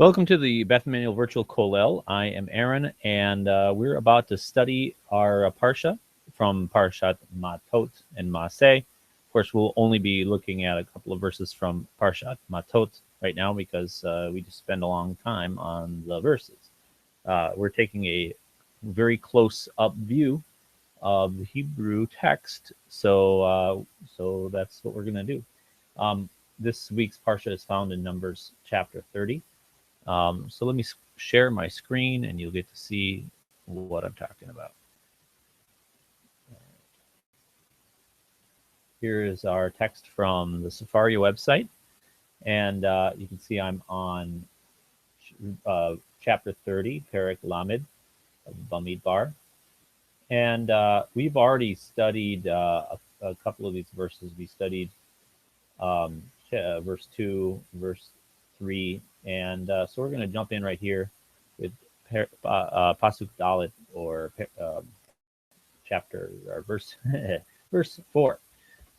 Welcome to the Beth Manuel Virtual Kollel. I am Aaron, and we're about to study our Parsha from Parashat Mattot and Massei. Of course, we'll only be looking at a couple of verses from Parashat Mattot right now because we just spend a long time on the verses. We're taking a very close-up view of the Hebrew text, so that's what we're going to do. This week's Parsha is found in Numbers chapter 30. So let me share my screen and you'll get to see what I'm talking about. Here is our text from the Safari website. And you can see I'm on chapter 30, Perek Lamed of Bamidbar. And we've already studied a couple of these verses. We studied verse 2, verse 3, and so we're going to jump in right here with Pasuk Dalet, or chapter, or verse verse 4.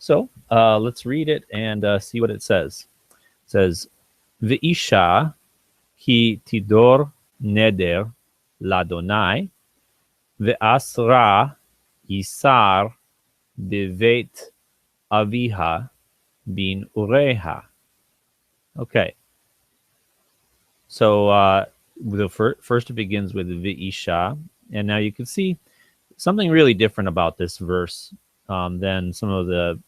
So let's read it and see what it says. It says, V'isha ki tidor neder ladonai ve'asra isar bevet aviha bin ureha. Okay. So the first it begins with V'isha, and now you can see something really different about this verse than some of the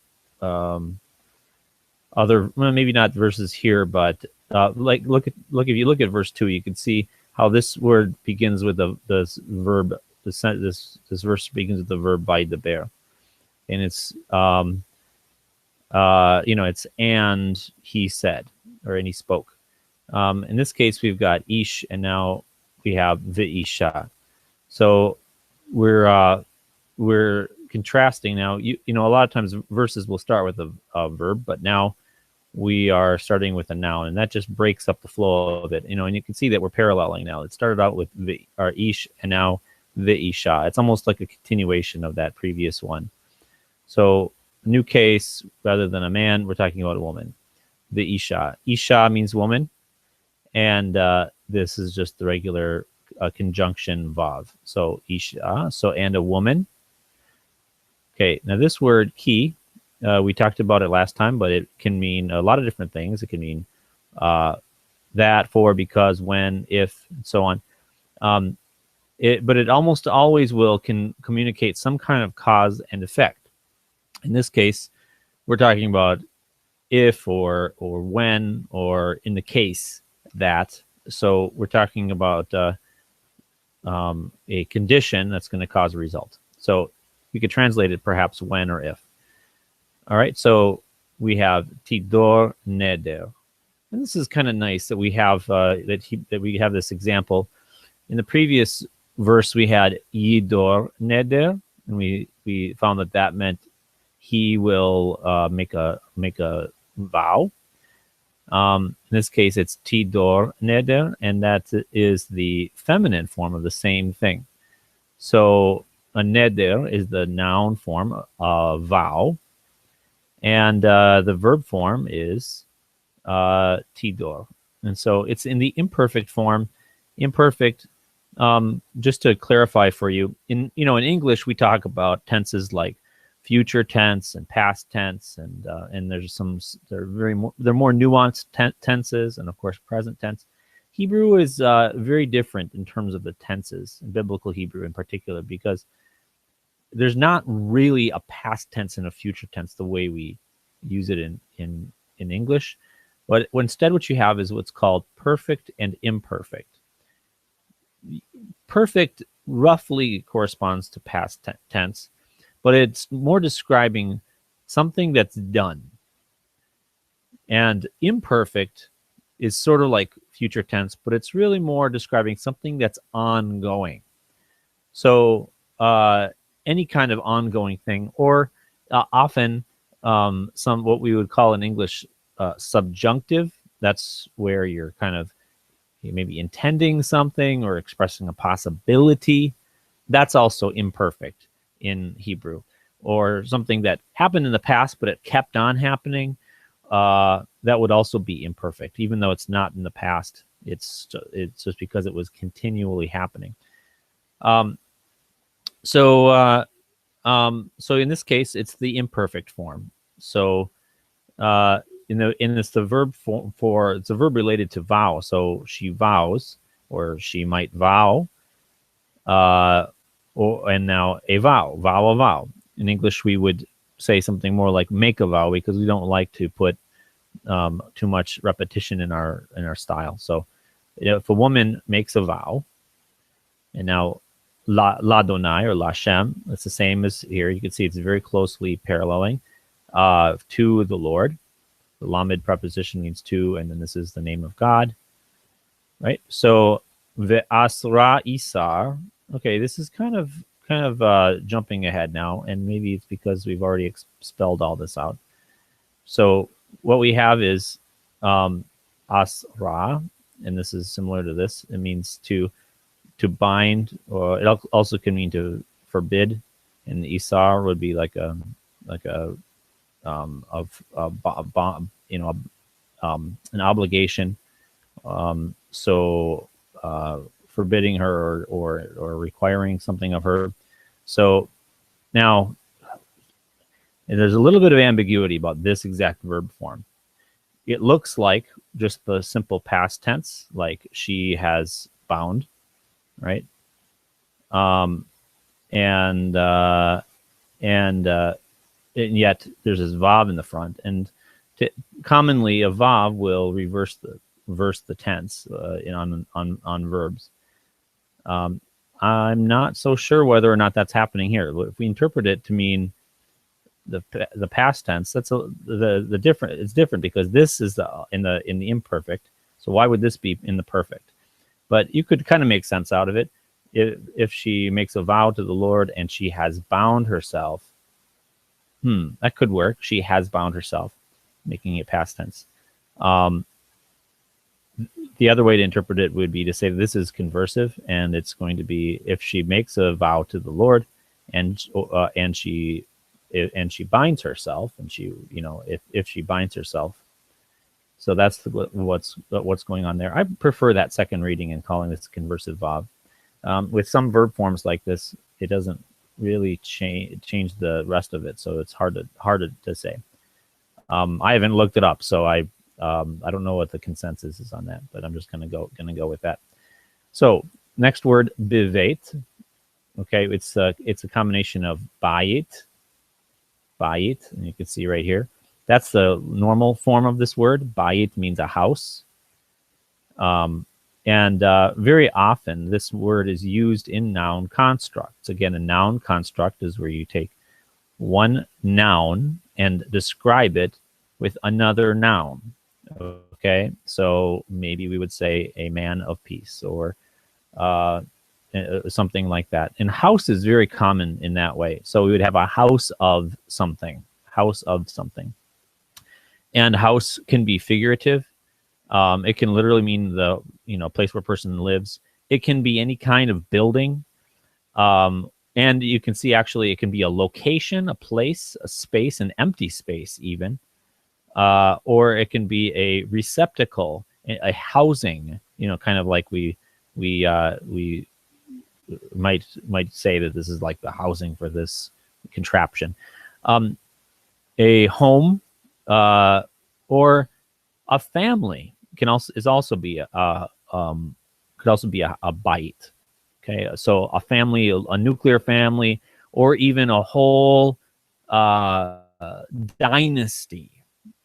other, well, maybe not verses here, but like look if you look at verse 2, you can see how this word begins with this verb. This verse begins with the verb vaydaber, and it's it's and he said, or and he spoke. In this case, we've got ish, and now we have v'isha. So we're contrasting now. You know, a lot of times verses will start with a verb, but now we are starting with a noun, and that just breaks up the flow of it. You know, and you can see that we're paralleling now. It started out with ish, and now v'isha. It's almost like a continuation of that previous one. So new case, rather than a man, we're talking about a woman. V'isha. Isha means woman. And this is just the regular conjunction vav. So isha, so and a woman. Okay, now this word ki, we talked about it last time, but it can mean a lot of different things. It can mean that, for, because, when, if, and so on. But it almost always can communicate some kind of cause and effect. In this case, we're talking about if, or when, or in the case that. So we're talking about a condition that's going to cause a result. So we could translate it perhaps when or if. All right, so we have tidor neder, and this is kind of nice that we have that we have this example. In the previous verse, we had yidor neder, and we found that meant he will make a vow. In this case, it's tidor neder, and that is the feminine form of the same thing. So a neder is the noun form of vow, and the verb form is tidor. And so it's in the imperfect form. Imperfect, just to clarify for you, in English we talk about tenses like future tense and past tense, and they're more nuanced tenses, and of course present tense. Hebrew is very different in terms of the tenses, in biblical Hebrew in particular, because there's not really a past tense and a future tense the way we use it in English, but instead what you have is what's called perfect and imperfect. Perfect roughly corresponds to past tense, but it's more describing something that's done. And imperfect is sort of like future tense, but it's really more describing something that's ongoing. So any kind of ongoing thing, or often some what we would call in English subjunctive. That's where you're maybe intending something or expressing a possibility. That's also imperfect in Hebrew. Or something that happened in the past, but it kept on happening. That would also be imperfect, even though it's not in the past. It's just because it was continually happening. Um, so so in this case, it's the imperfect form. So in this, the verb for it's a verb related to vow. So she vows, or she might vow, and now a vow a vow. In English, we would say something more like make a vow, because we don't like to put too much repetition in our style. So if a woman makes a vow, and now Ladonai or Lashem, it's the same as here. You can see it's very closely paralleling to the Lord. The Lamed preposition means to, and then this is the name of God, right? So Ve'asra Isar. Okay, this is kind of jumping ahead now, and maybe it's because we've already spelled all this out. So what we have is Asra, and this is similar to this. It means to bind, or it also can mean to forbid. And Isar would be like a an obligation. So forbidding her, or requiring something of her. So now there's a little bit of ambiguity about this exact verb form. It looks like just the simple past tense, like she has bound, right? And yet there's this vav in the front, and commonly a vav will reverse the tense on verbs. I'm not so sure whether or not that's happening here. If we interpret it to mean the past tense, that's the different. It's different because this is in the imperfect. So why would this be in the perfect? But you could kind of make sense out of it. If she makes a vow to the Lord and she has bound herself, that could work. She has bound herself, making it past tense. The other way to interpret it would be to say this is conversive, and it's going to be if she makes a vow to the Lord, and she binds herself, and if she binds herself. So that's what's going on there. I prefer that second reading and calling this conversive vav. With some verb forms like this, it doesn't really change the rest of it, so it's hard to say. I haven't looked it up, so I don't know what the consensus is on that, but I'm just gonna go with that. So next word, bivet. Okay, it's a combination of bayit, and you can see right here. That's the normal form of this word. Bayit means a house. And very often this word is used in noun constructs. Again, a noun construct is where you take one noun and describe it with another noun. Okay, so maybe we would say a man of peace, or something like that. And house is very common in that way. So we would have a house of something. And house can be figurative. It can literally mean the place where a person lives. It can be any kind of building. And you can see actually it can be a location, a place, a space, an empty space even. Or it can be a receptacle, a housing, kind of like we might say that this is like the housing for this contraption. A home, or a family could also be a bite. Okay, so a family, a nuclear family, or even a whole dynasty.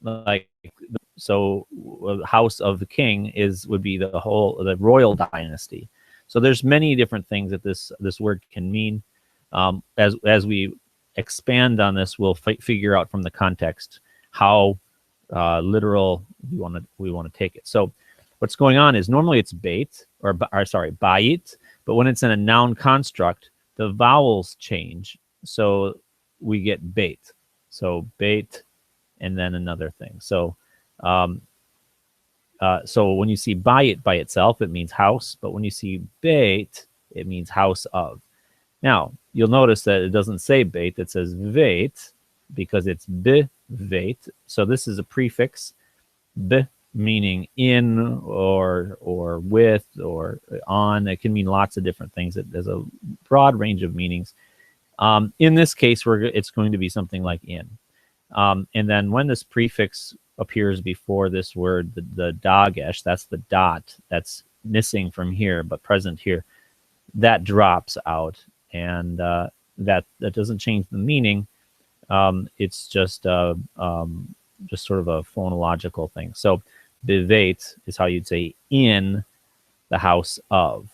Like, so house of the king would be the royal dynasty. So there's many different things that this word can mean. As we expand on this, we'll figure out from the context how literal we want to take it. So what's going on is normally it's bayit, but when it's in a noun construct, the vowels change. So we get bait. So bait, and then another thing. So so when you see bayit by itself, it means house, but when you see bait, it means house of. Now, you'll notice that it doesn't say bait, it says veit, because it's biveit. So this is a prefix, b meaning in or with or on. It can mean lots of different things. There's a broad range of meanings. In this case, it's going to be something like in. And then when this prefix appears before this word, the dagesh, that's the dot that's missing from here but present here, that drops out, and that doesn't change the meaning. It's just sort of a phonological thing. So biveit is how you'd say in the house of,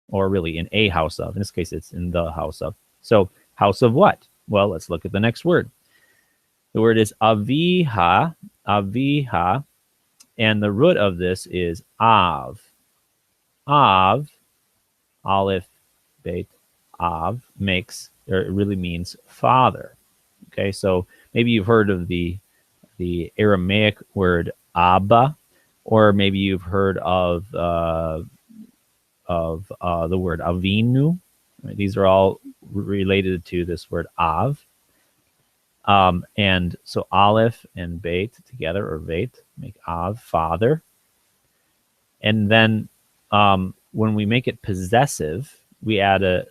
or really in a house of. In this case, it's in the house of. So house of what? Well, let's look at the next word. The word is aviha, aviha, and the root of this is av. Av, aleph, beit, av, it really means father. Okay, so maybe you've heard of the Aramaic word abba, or maybe you've heard of the word avinu. Right? These are all related to this word av. And so aleph and beit together, or veit, make av, father. And then when we make it possessive, we add a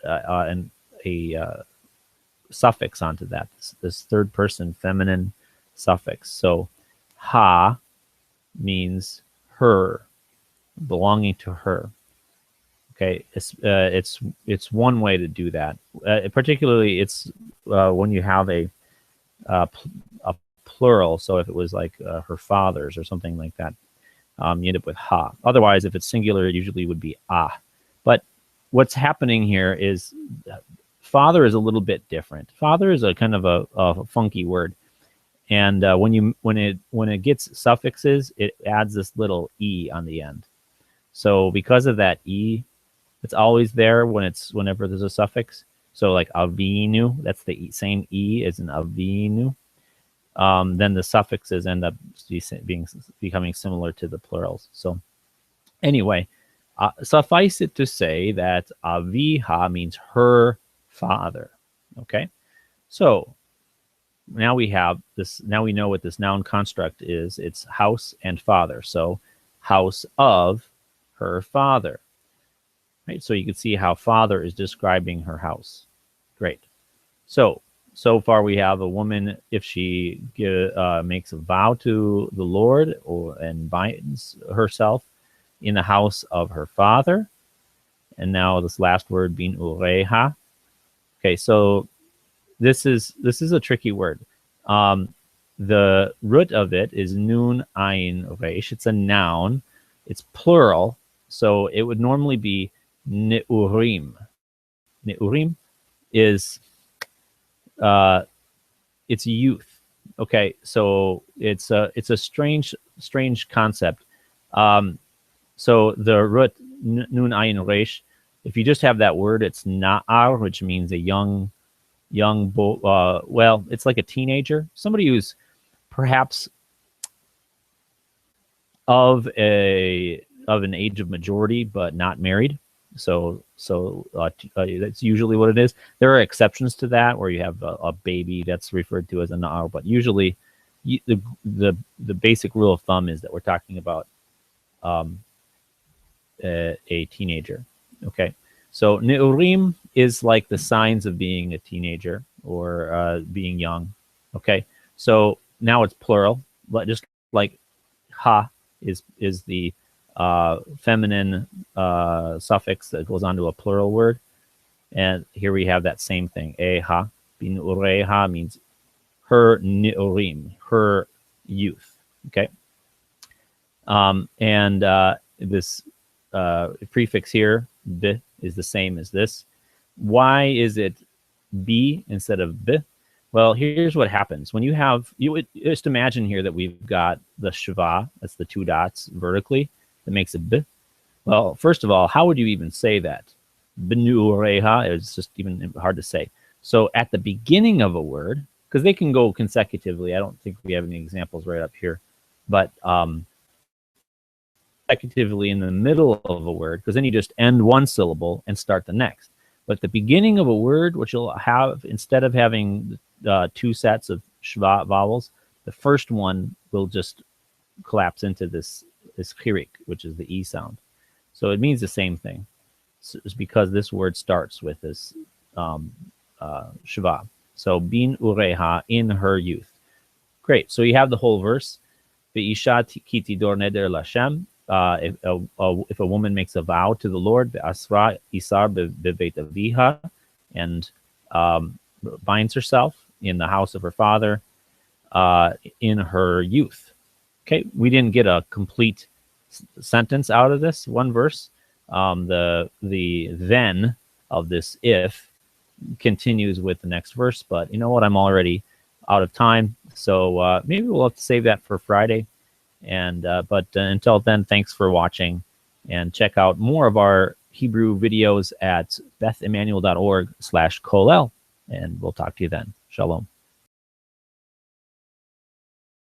suffix onto that, this third person feminine suffix. So ha means her, belonging to her. Okay, it's one way to do that. Particularly, it's when you have a plural. So if it was like her father's or something like that, you end up with ha. Otherwise, if it's singular, it usually would be ah. But what's happening here is father is a little bit different. Father is a kind of a funky word, and when it gets suffixes, it adds this little e on the end. So because of that e, it's always there whenever there's a suffix. So like avinu, that's the same e as in avinu. Then the suffixes end up becoming similar to the plurals. So anyway, suffice it to say that aviha means her father. Okay, so now we have this. Now we know what this noun construct is. It's house and father. So house of her father. Right. So you can see how father is describing her house. Great. So far we have a woman, if she makes a vow to the Lord and binds herself in the house of her father. And now this last word being ureha. Okay, so this is a tricky word. The root of it is nun ayin resh. It's a noun. It's plural. So it would normally be neurim. Neurim is it's youth. Okay, so it's a strange concept. So the root nun ayin resh, if you just have that word, it's na'ar, which means a young well, it's like a teenager, somebody who's perhaps of an age of majority but not married. So that's usually what it is. There are exceptions to that where you have a baby that's referred to as a na'ar, but usually the basic rule of thumb is that we're talking about a teenager. Okay, so neurim is like the signs of being a teenager or being young. Okay, so now it's plural, but just like ha is the feminine suffix that goes onto a plural word, and here we have that same thing. Eha bin ureha means her neurim, her youth. Okay, and this prefix here, b, is the same as this. Why is it b instead of b? Well, here's what happens. When you would just imagine here that we've got the shva, that's the two dots vertically, that makes it b. Well, first of all, how would you even say that? B'nu'ureha is just even hard to say. So at the beginning of a word, because they can go consecutively, I don't think we have any examples right up here, but consecutively in the middle of a word, because then you just end one syllable and start the next. But the beginning of a word, what you'll have, instead of having two sets of shva vowels, the first one will just collapse into this chirik, which is the E sound. So it means the same thing. So it's because this word starts with this Shava. So bin ureha, in her youth. Great. So you have the whole verse. Ve'isha ki tidor neder lashem. If a woman makes a vow to the Lord, ve'asra isar bebeit aviha, and binds herself in the house of her father in her youth. Okay, we didn't get a complete sentence out of this one verse. The then of this if continues with the next verse, but you know what? I'm already out of time, so maybe we'll have to save that for Friday. And but until then, thanks for watching, and check out more of our Hebrew videos at bethemmanuel.org/kolel, and we'll talk to you then. Shalom.